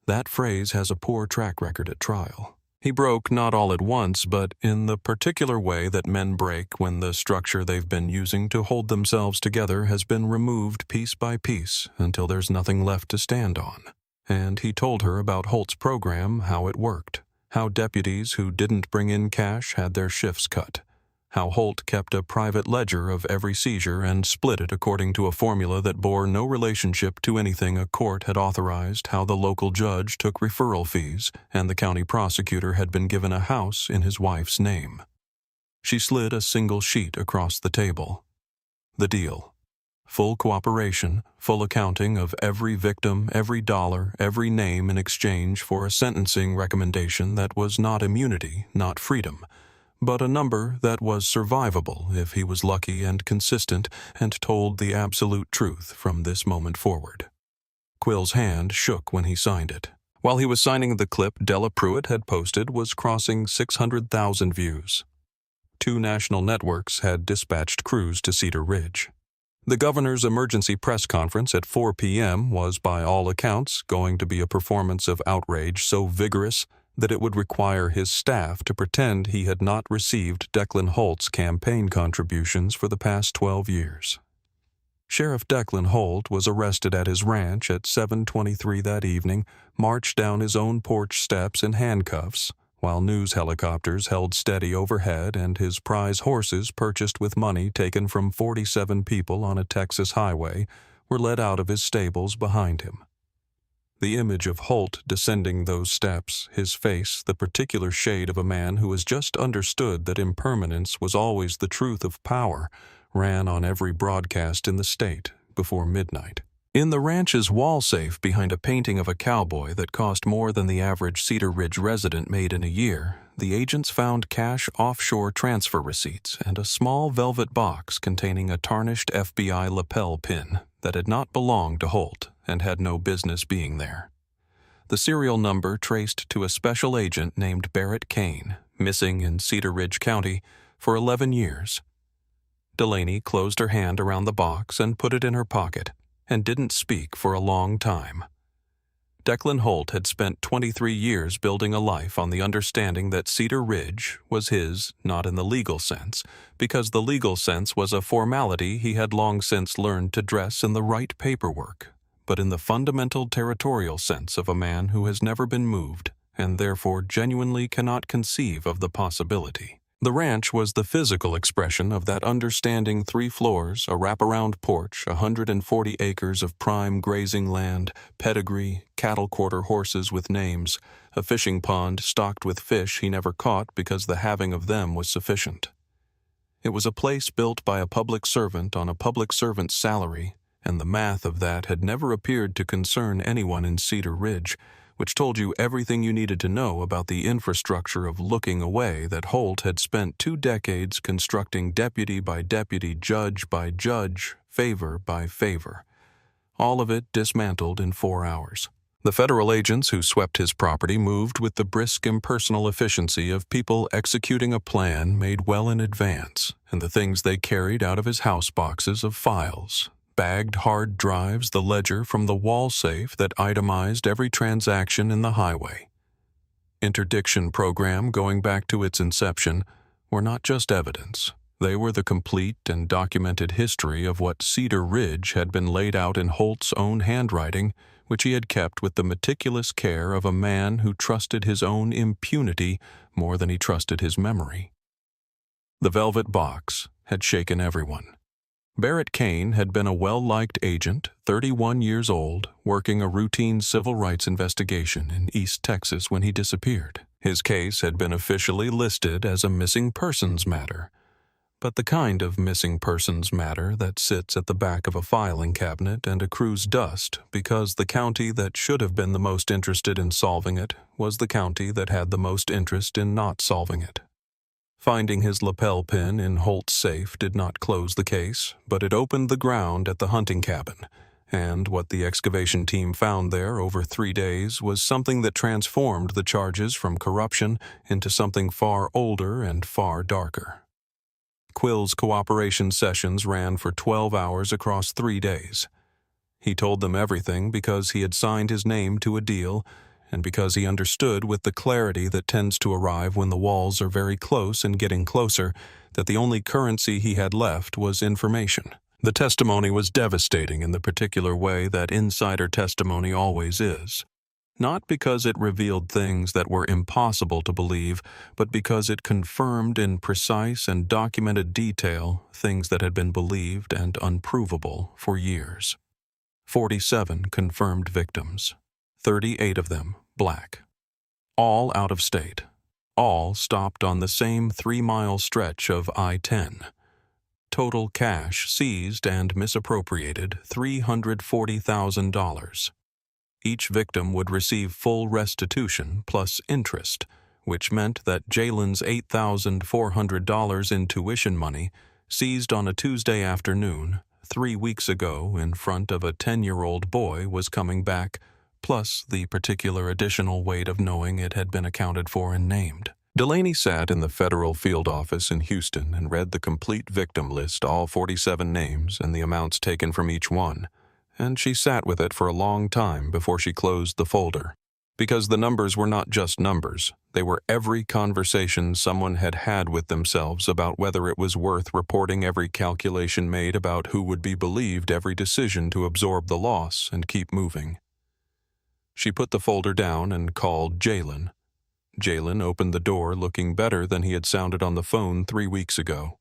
"That phrase has a poor track record at trial. He broke not all at once, but in the particular way that men break when the structure they've been using to hold themselves together has been removed piece by piece until there's nothing left to stand on. And he told her about Holt's program, how it worked, how deputies who didn't bring in cash had their shifts cut, how Holt kept a private ledger of every seizure and split it according to a formula that bore no relationship to anything a court had authorized, how the local judge took referral fees, and the county prosecutor had been given a house in his wife's name. She slid a single sheet across the table. The deal. Full cooperation, full accounting of every victim, every dollar, every name in exchange for a sentencing recommendation that was not immunity, not freedom, but a number that was survivable if he was lucky and consistent and told the absolute truth from this moment forward. Quill's hand shook when he signed it. While he was signing the clip Della Pruitt had posted was crossing 600,000 views. 2 national networks had dispatched crews to Cedar Ridge. The governor's emergency press conference at 4 p.m. was by all accounts going to be a performance of outrage so vigorous that it would require his staff to pretend he had not received Declan Holt's campaign contributions for the past 12 years. Sheriff Declan Holt was arrested at his ranch at 7:23 that evening, marched down his own porch steps in handcuffs, while news helicopters held steady overhead and his prize horses purchased with money taken from 47 people on a Texas highway were led out of his stables behind him. The image of Holt descending those steps, his face the particular shade of a man who has just understood that impermanence was always the truth of power, ran on every broadcast in the state before midnight. In the ranch's wall safe behind a painting of a cowboy that cost more than the average Cedar Ridge resident made in a year, the agents found cash offshore transfer receipts and a small velvet box containing a tarnished FBI lapel pin that had not belonged to Holt and had no business being there. The serial number traced to a special agent named Barrett Kane, missing in Cedar Ridge County for 11 years. Delaney closed her hand around the box and put it in her pocket, and didn't speak for a long time. Declan Holt had spent 23 years building a life on the understanding that Cedar Ridge was his, not in the legal sense, because the legal sense was a formality he had long since learned to dress in the right paperwork, but in the fundamental territorial sense of a man who has never been moved, and therefore genuinely cannot conceive of the possibility. The ranch was the physical expression of that understanding: 3 floors, a wraparound porch, 140 acres of prime grazing land, pedigree, cattle quarter horses with names, a fishing pond stocked with fish he never caught because the having of them was sufficient. It was a place built by a public servant on a public servant's salary, and the math of that had never appeared to concern anyone in Cedar Ridge, which told you everything you needed to know about the infrastructure of looking away that Holt had spent 2 decades constructing deputy by deputy, judge by judge, favor by favor. All of it dismantled in 4 hours. The federal agents who swept his property moved with the brisk impersonal efficiency of people executing a plan made well in advance, and the things they carried out of his house boxes of files, bagged hard drives, the ledger from the wall safe that itemized every transaction in the highway. Interdiction program going back to its inception were not just evidence. They were the complete and documented history of what Cedar Ridge had been laid out in Holt's own handwriting, which he had kept with the meticulous care of a man who trusted his own impunity more than he trusted his memory. The velvet box had shaken everyone. Barrett Kane had been a well-liked agent, 31 years old, working a routine civil rights investigation in East Texas when he disappeared. His case had been officially listed as a missing persons matter, but the kind of missing persons matter that sits at the back of a filing cabinet and accrues dust because the county that should have been the most interested in solving it was the county that had the most interest in not solving it. Finding his lapel pin in Holt's safe did not close the case, but it opened the ground at the hunting cabin, and what the excavation team found there over 3 days was something that transformed the charges from corruption into something far older and far darker. Quill's cooperation sessions ran for 12 hours across 3 days. He told them everything because he had signed his name to a deal, and because he understood with the clarity that tends to arrive when the walls are very close and getting closer, that the only currency he had left was information. The testimony was devastating in the particular way that insider testimony always is. Not because it revealed things that were impossible to believe, but because it confirmed in precise and documented detail things that had been believed and unprovable for years. 47 confirmed victims, 38 of them black. All out of state. All stopped on the same 3-mile stretch of I-10. Total cash seized and misappropriated $340,000. Each victim would receive full restitution plus interest, which meant that Jalen's $8,400 in tuition money, seized on a Tuesday afternoon 3 weeks ago in front of a 10-year-old boy, was coming back, plus the particular additional weight of knowing it had been accounted for and named. Delaney sat in the federal field office in Houston and read the complete victim list, all 47 names and the amounts taken from each one, and she sat with it for a long time before she closed the folder. Because the numbers were not just numbers, they were every conversation someone had had with themselves about whether it was worth reporting every calculation made about who would be believed, every decision to absorb the loss and keep moving. She put the folder down and called Jalen. Jalen opened the door looking better than he had sounded on the phone 3 weeks ago.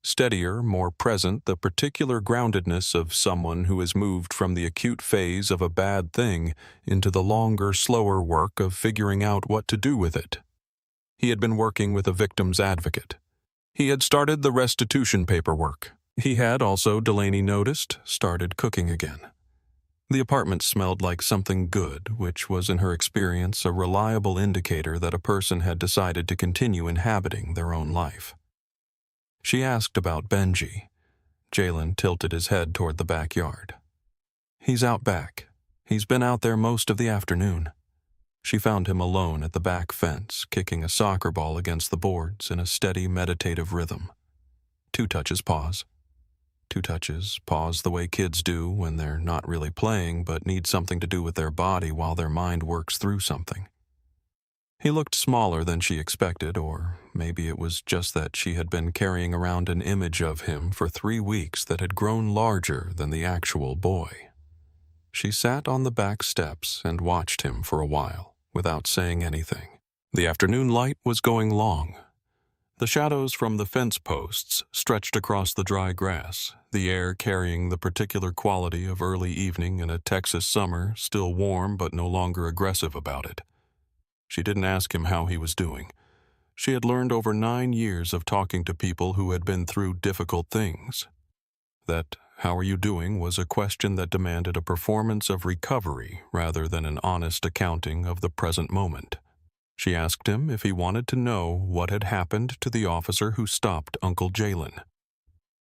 Steadier, more present, the particular groundedness of someone who has moved from the acute phase of a bad thing into the longer, slower work of figuring out what to do with it. He had been working with a victim's advocate. He had started the restitution paperwork. He had also, Delaney noticed, started cooking again. The apartment smelled like something good, which was in her experience a reliable indicator that a person had decided to continue inhabiting their own life. She asked about Benji. Jalen tilted his head toward the backyard. He's out back. He's been out there most of the afternoon. She found him alone at the back fence, kicking a soccer ball against the boards in a steady, meditative rhythm. 2 touches, pause. 2 touches, pause, the way kids do when they're not really playing but need something to do with their body while their mind works through something. He looked smaller than she expected, or maybe it was just that she had been carrying around an image of him for 3 weeks that had grown larger than the actual boy. She sat on the back steps and watched him for a while, without saying anything. The afternoon light was going long. The shadows from the fence posts stretched across the dry grass, the air carrying the particular quality of early evening in a Texas summer, still warm but no longer aggressive about it. She didn't ask him how he was doing. She had learned over 9 years of talking to people who had been through difficult things that "how are you doing" was a question that demanded a performance of recovery rather than an honest accounting of the present moment. She asked him if he wanted to know what had happened to the officer who stopped Uncle Jalen.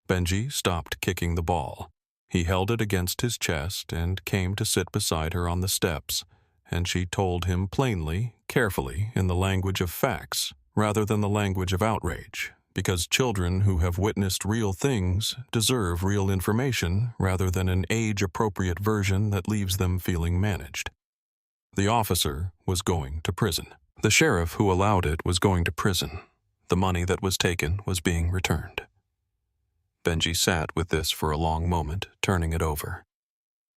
Benji stopped kicking the ball. He held it against his chest and came to sit beside her on the steps, and she told him plainly, carefully, in the language of facts, rather than the language of outrage, because children who have witnessed real things deserve real information rather than an age-appropriate version that leaves them feeling managed. The officer was going to prison. The sheriff who allowed it was going to prison. The money that was taken was being returned. Benji sat with this for a long moment, turning it over.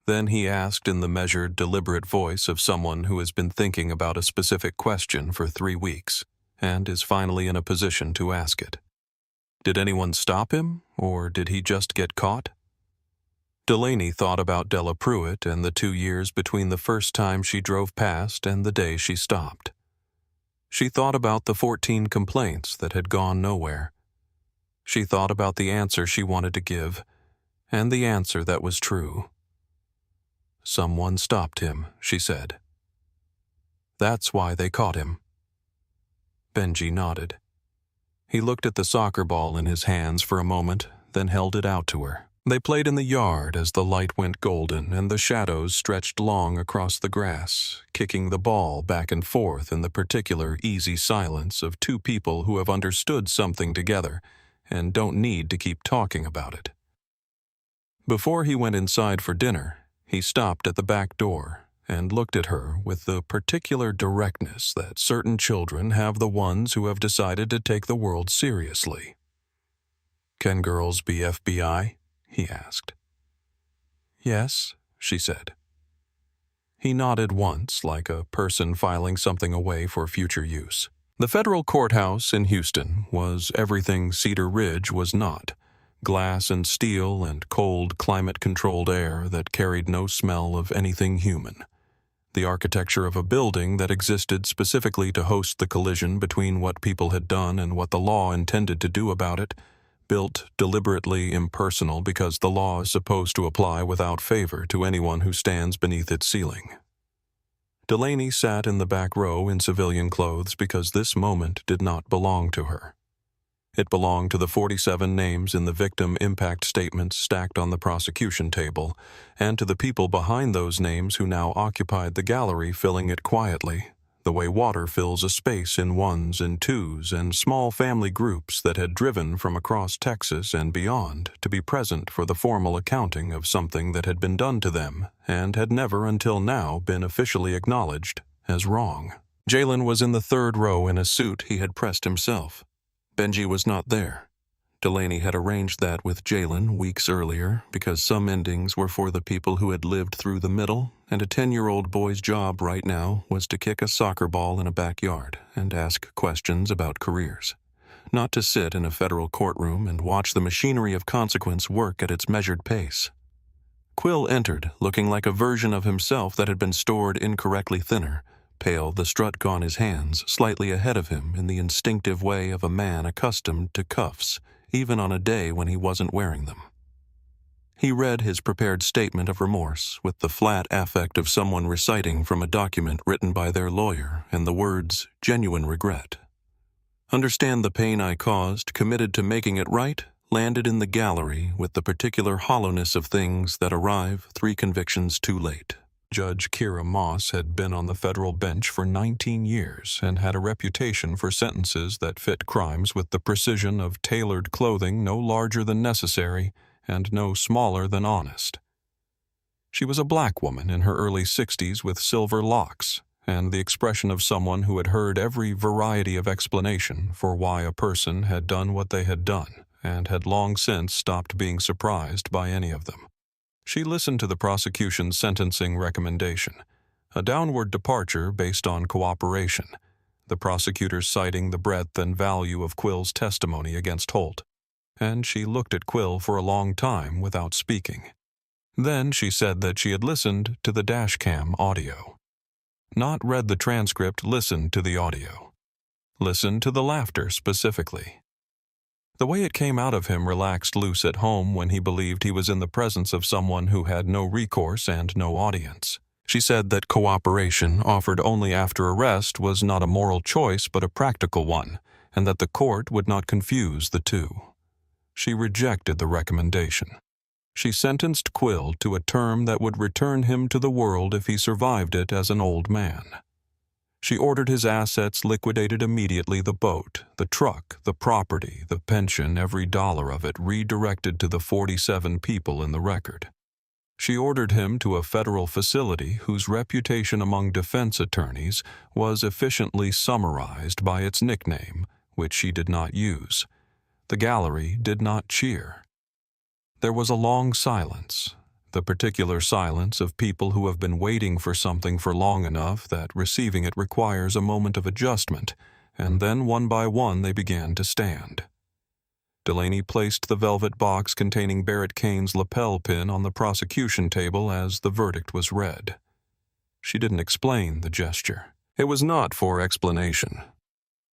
Then he asked in the measured, deliberate voice of someone who has been thinking about a specific question for 3 weeks, and is finally in a position to ask it. Did anyone stop him, or did he just get caught? Delaney thought about Della Pruitt and the 2 years between the first time she drove past and the day she stopped. She thought about the 14 complaints that had gone nowhere. She thought about the answer she wanted to give, and the answer that was true. Someone stopped him, she said. That's why they caught him. Benji nodded. He looked at the soccer ball in his hands for a moment, then held it out to her. They played in the yard as the light went golden and the shadows stretched long across the grass, kicking the ball back and forth in the particular easy silence of 2 people who have understood something together and don't need to keep talking about it. Before he went inside for dinner, he stopped at the back door and looked at her with the particular directness that certain children have the ones who have decided to take the world seriously. "Can girls be FBI?" he asked. "Yes," she said. He nodded once, like a person filing something away for future use. The federal courthouse in Houston was everything Cedar Ridge was not: glass and steel and cold, climate-controlled air that carried no smell of anything human. The architecture of a building that existed specifically to host the collision between what people had done and what the law intended to do about it, built deliberately impersonal because the law is supposed to apply without favor to anyone who stands beneath its ceiling. Delaney sat in the back row in civilian clothes because this moment did not belong to her. It belonged to the 47 names in the victim impact statements stacked on the prosecution table, and to the people behind those names who now occupied the gallery, filling it quietly, the way water fills a space in ones and twos and small family groups that had driven from across Texas and beyond to be present for the formal accounting of something that had been done to them and had never until now been officially acknowledged as wrong. Jalen was in the third row in a suit he had pressed himself. Benji was not there. Delaney had arranged that with Jalen weeks earlier because some endings were for the people who had lived through the middle, and a 10-year-old boy's job right now was to kick a soccer ball in a backyard and ask questions about careers, not to sit in a federal courtroom and watch the machinery of consequence work at its measured pace. Quill entered, looking like a version of himself that had been stored incorrectly thinner, pale, the strut gone his hands, slightly ahead of him in the instinctive way of a man accustomed to cuffs, even on a day when he wasn't wearing them. He read his prepared statement of remorse with the flat affect of someone reciting from a document written by their lawyer, and the words, "genuine regret." "Understand the pain I caused, committed to making it right," landed in the gallery with the particular hollowness of things that arrive 3 convictions too late. Judge Kira Moss had been on the federal bench for 19 years and had a reputation for sentences that fit crimes with the precision of tailored clothing no larger than necessary and no smaller than honest. She was a black woman in her early 60s with silver locks and the expression of someone who had heard every variety of explanation for why a person had done what they had done and had long since stopped being surprised by any of them. She listened to the prosecution's sentencing recommendation, a downward departure based on cooperation, the prosecutors citing the breadth and value of Quill's testimony against Holt, and she looked at Quill for a long time without speaking. Then she said that she had listened to the dashcam audio. Not read the transcript, listened to the audio. Listened to the laughter specifically. The way it came out of him relaxed loose at home when he believed he was in the presence of someone who had no recourse and no audience. She said that cooperation offered only after arrest was not a moral choice but a practical one, and that the court would not confuse the two. She rejected the recommendation. She sentenced Quill to a term that would return him to the world if he survived it as an old man. She ordered his assets liquidated immediately: the boat, the truck, the property, the pension, every dollar of it redirected to the 47 people in the record. She ordered him to a federal facility whose reputation among defense attorneys was efficiently summarized by its nickname, which she did not use. The gallery did not cheer. There was a long silence. The particular silence of people who have been waiting for something for long enough that receiving it requires a moment of adjustment, and then one by one they began to stand. Delaney placed the velvet box containing Barrett Kane's lapel pin on the prosecution table as the verdict was read. She didn't explain the gesture. It was not for explanation.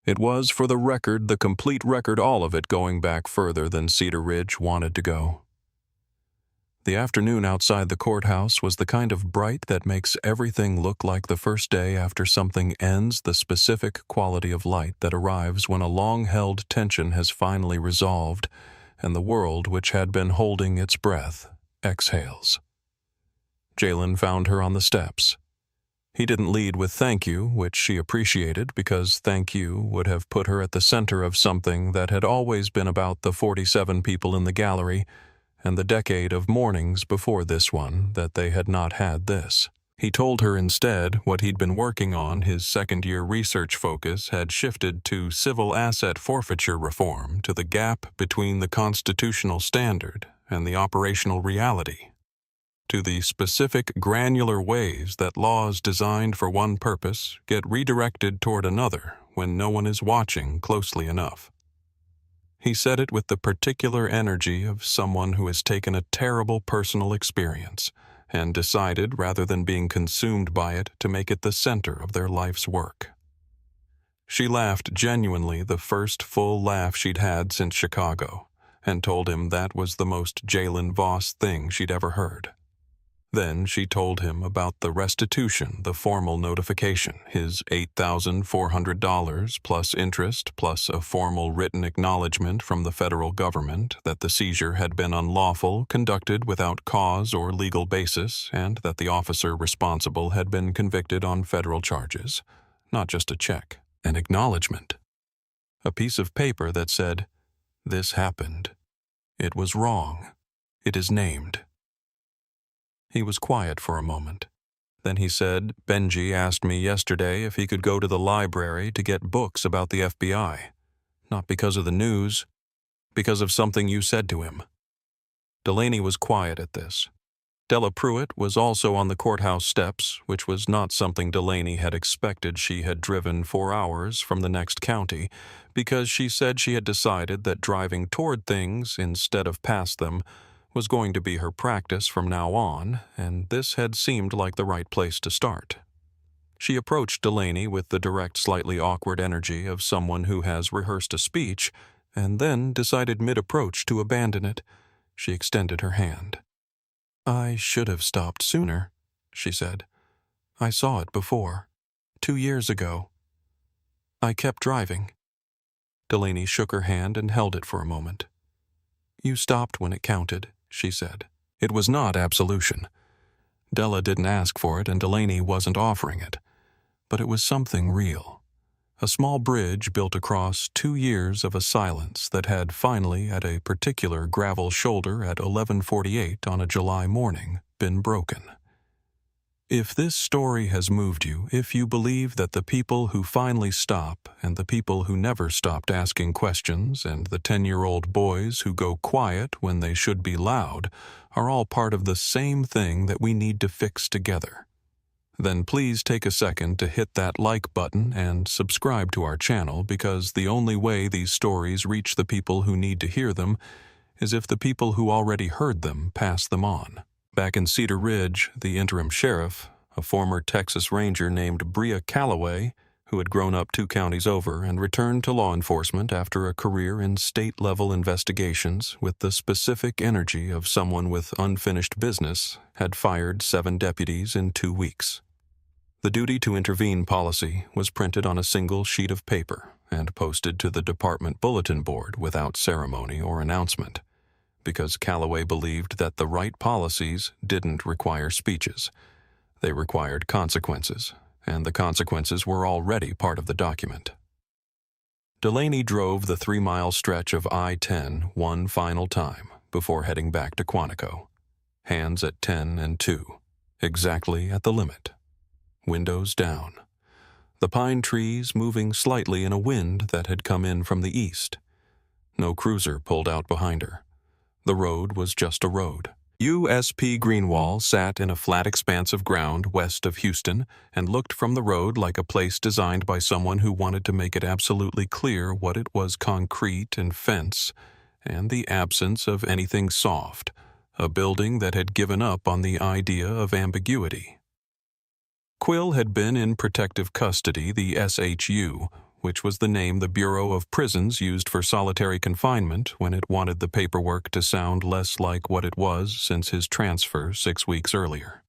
It was for the record, the complete record, all of it going back further than Cedar Ridge wanted to go. The afternoon outside the courthouse was the kind of bright that makes everything look like the first day after something ends, the specific quality of light that arrives when a long-held tension has finally resolved and the world, which had been holding its breath, exhales. Jalen found her on the steps. He didn't lead with thank you, which she appreciated because thank you would have put her at the center of something that had always been about the 47 people in the gallery and the decade of mornings before this one that they had not had this. He told her instead what he'd been working on. His second-year research focus had shifted to civil asset forfeiture reform, to the gap between the constitutional standard and the operational reality, to the specific granular ways that laws designed for one purpose get redirected toward another when no one is watching closely enough. He said it with the particular energy of someone who has taken a terrible personal experience and decided, rather than being consumed by it, to make it the center of their life's work. She laughed genuinely, the first full laugh she'd had since Chicago, and told him that was the most Jalen Voss thing she'd ever heard. Then she told him about the restitution, the formal notification, his $8,400 plus interest plus a formal written acknowledgement from the federal government that the seizure had been unlawful, conducted without cause or legal basis, and that the officer responsible had been convicted on federal charges. Not just a check, an acknowledgement. A piece of paper that said, "This happened. It was wrong. It is named." He was quiet for a moment. Then he said, "Benji asked me yesterday if he could go to the library to get books about the FBI. Not because of the news, because of something you said to him." Delaney was quiet at this. Della Pruitt was also on the courthouse steps, which was not something Delaney had expected. She had driven 4 hours from the next county, because she said she had decided that driving toward things instead of past them was going to be her practice from now on, and this had seemed like the right place to start. She approached Delaney with the direct, slightly awkward energy of someone who has rehearsed a speech and then decided mid-approach to abandon it. She extended her hand. "I should have stopped sooner," she said. "I saw it before, 2 years ago. I kept driving." Delaney shook her hand and held it for a moment. "You stopped when it counted," she said. It was not absolution. Della didn't ask for it, and Delaney wasn't offering it. But it was something real. A small bridge built across 2 years of a silence that had finally, at a particular gravel shoulder at 11:48 on a July morning, been broken. If this story has moved you, if you believe that the people who finally stop and the people who never stopped asking questions and the 10-year-old boys who go quiet when they should be loud are all part of the same thing that we need to fix together, then please take a second to hit that like button and subscribe to our channel, because the only way these stories reach the people who need to hear them is if the people who already heard them pass them on. Back in Cedar Ridge, the interim sheriff, a former Texas Ranger named Bria Calloway, who had grown up 2 counties over and returned to law enforcement after a career in state-level investigations with the specific energy of someone with unfinished business, had fired 7 deputies in 2 weeks. The duty to intervene policy was printed on a single sheet of paper and posted to the department bulletin board without ceremony or announcement, because Calloway believed that the right policies didn't require speeches. They required consequences, and the consequences were already part of the document. Delaney drove the 3-mile stretch of I-10 one final time before heading back to Quantico. Hands at 10 and 2, exactly at the limit. Windows down. The pine trees moving slightly in a wind that had come in from the east. No cruiser pulled out behind her. The road was just a road. USP Greenwall sat in a flat expanse of ground west of Houston and looked from the road like a place designed by someone who wanted to make it absolutely clear what it was: concrete and fence, and the absence of anything soft, a building that had given up on the idea of ambiguity. Quill had been in protective custody, the SHU, which was the name the Bureau of Prisons used for solitary confinement when it wanted the paperwork to sound less like what it was since his transfer 6 weeks earlier.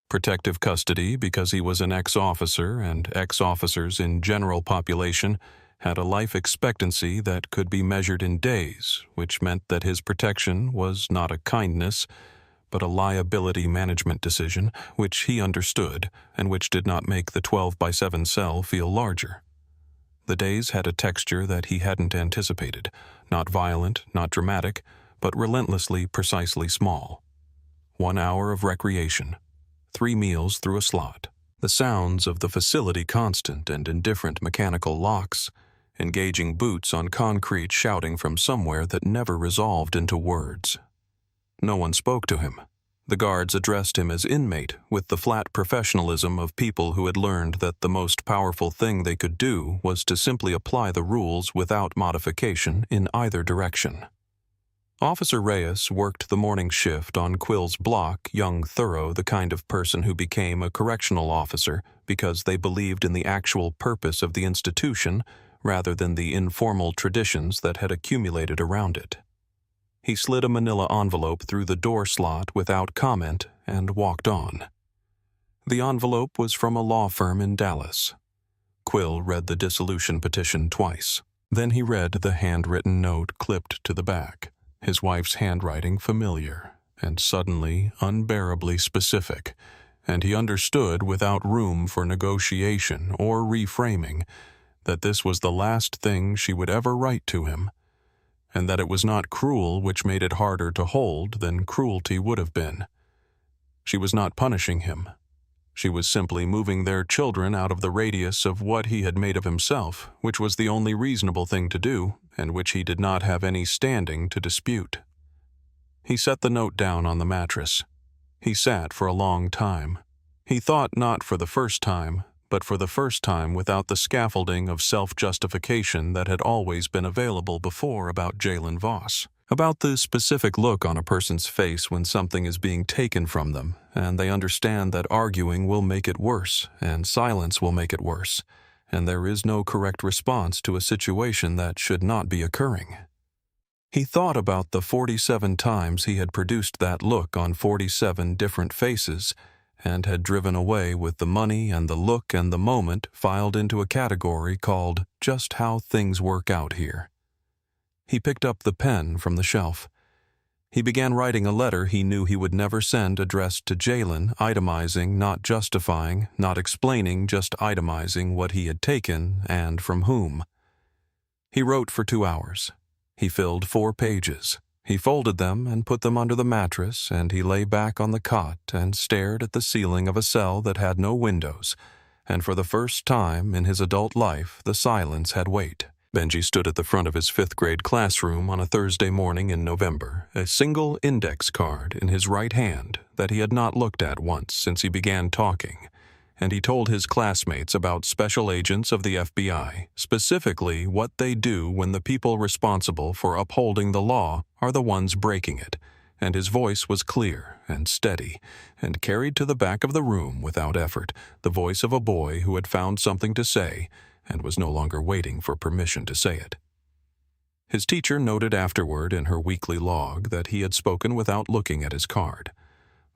Protective custody because he was an ex-officer, and ex-officers in general population had a life expectancy that could be measured in days, which meant that his protection was not a kindness, but a liability management decision, which he understood, and which did not make the 12-by-7 cell feel larger. The days had a texture that he hadn't anticipated, not violent, not dramatic, but relentlessly, precisely small. 1 hour of recreation, 3 meals through a slot. The sounds of the facility constant and indifferent mechanical locks, engaging boots on concrete shouting from somewhere that never resolved into words. No one spoke to him. The guards addressed him as inmate with the flat professionalism of people who had learned that the most powerful thing they could do was to simply apply the rules without modification in either direction. Officer Reyes worked the morning shift on Quill's block, young, thorough, the kind of person who became a correctional officer because they believed in the actual purpose of the institution rather than the informal traditions that had accumulated around it. He slid a manila envelope through the door slot without comment and walked on. The envelope was from a law firm in Dallas. Quill read the dissolution petition twice. Then he read the handwritten note clipped to the back, his wife's handwriting familiar and suddenly unbearably specific, and he understood without room for negotiation or reframing that this was the last thing she would ever write to him, and that it was not cruel which made it harder to hold than cruelty would have been. She was not punishing him. She was simply moving their children out of the radius of what he had made of himself, which was the only reasonable thing to do, and which he did not have any standing to dispute. He set the note down on the mattress. He sat for a long time. He thought not for the first time, but for the first time without the scaffolding of self-justification that had always been available before about Jalen Voss, about the specific look on a person's face when something is being taken from them, and they understand that arguing will make it worse, and silence will make it worse, and there is no correct response to a situation that should not be occurring. He thought about the 47 times he had produced that look on 47 different faces, and had driven away with the money and the look and the moment filed into a category called just how things work out here. He picked up the pen from the shelf. He began writing a letter he knew he would never send addressed to Jalen, itemizing, not justifying, not explaining, just itemizing what he had taken and from whom. He wrote for 2 hours. He filled 4 pages. He folded them and put them under the mattress, and he lay back on the cot and stared at the ceiling of a cell that had no windows, and for the first time in his adult life the silence had weight. Benji stood at the front of his 5th grade classroom on a Thursday morning in November, a single index card in his right hand that he had not looked at once since he began talking, and he told his classmates about special agents of the FBI, specifically what they do when the people responsible for upholding the law are the ones breaking it, and his voice was clear and steady and carried to the back of the room without effort, the voice of a boy who had found something to say and was no longer waiting for permission to say it. His teacher noted afterward in her weekly log that he had spoken without looking at his card.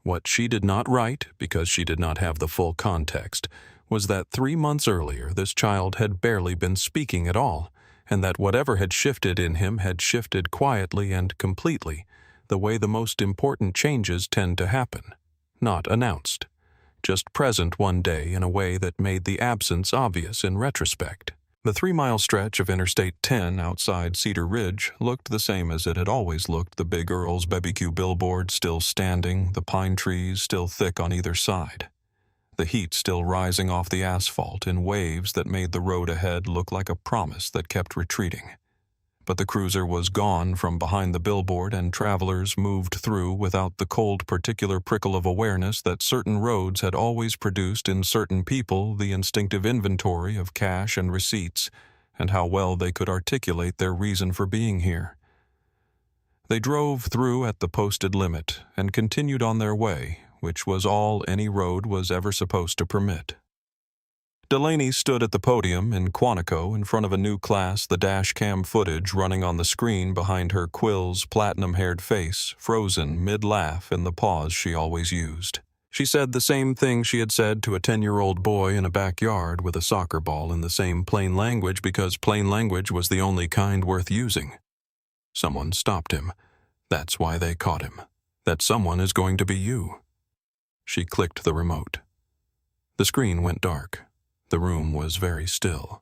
What she did not write, because she did not have the full context, was that 3 months earlier this child had barely been speaking at all, and that whatever had shifted in him had shifted quietly and completely, the way the most important changes tend to happen, not announced, just present one day in a way that made the absence obvious in retrospect. The 3-mile stretch of Interstate 10 outside Cedar Ridge looked the same as it had always looked, the Big Earl's BBQ billboard still standing, the pine trees still thick on either side, the heat still rising off the asphalt in waves that made the road ahead look like a promise that kept retreating. But the cruiser was gone from behind the billboard, and travelers moved through without the cold particular prickle of awareness that certain roads had always produced in certain people, the instinctive inventory of cash and receipts, and how well they could articulate their reason for being here. They drove through at the posted limit and continued on their way, which was all any road was ever supposed to permit. Delaney stood at the podium in Quantico in front of a new class, the dash cam footage running on the screen behind her Quill's platinum-haired face, frozen mid-laugh in the pause she always used. She said the same thing she had said to a 10-year-old boy in a backyard with a soccer ball in the same plain language because plain language was the only kind worth using. Someone stopped him. That's why they caught him. That someone is going to be you. She clicked the remote. The screen went dark. The room was very still.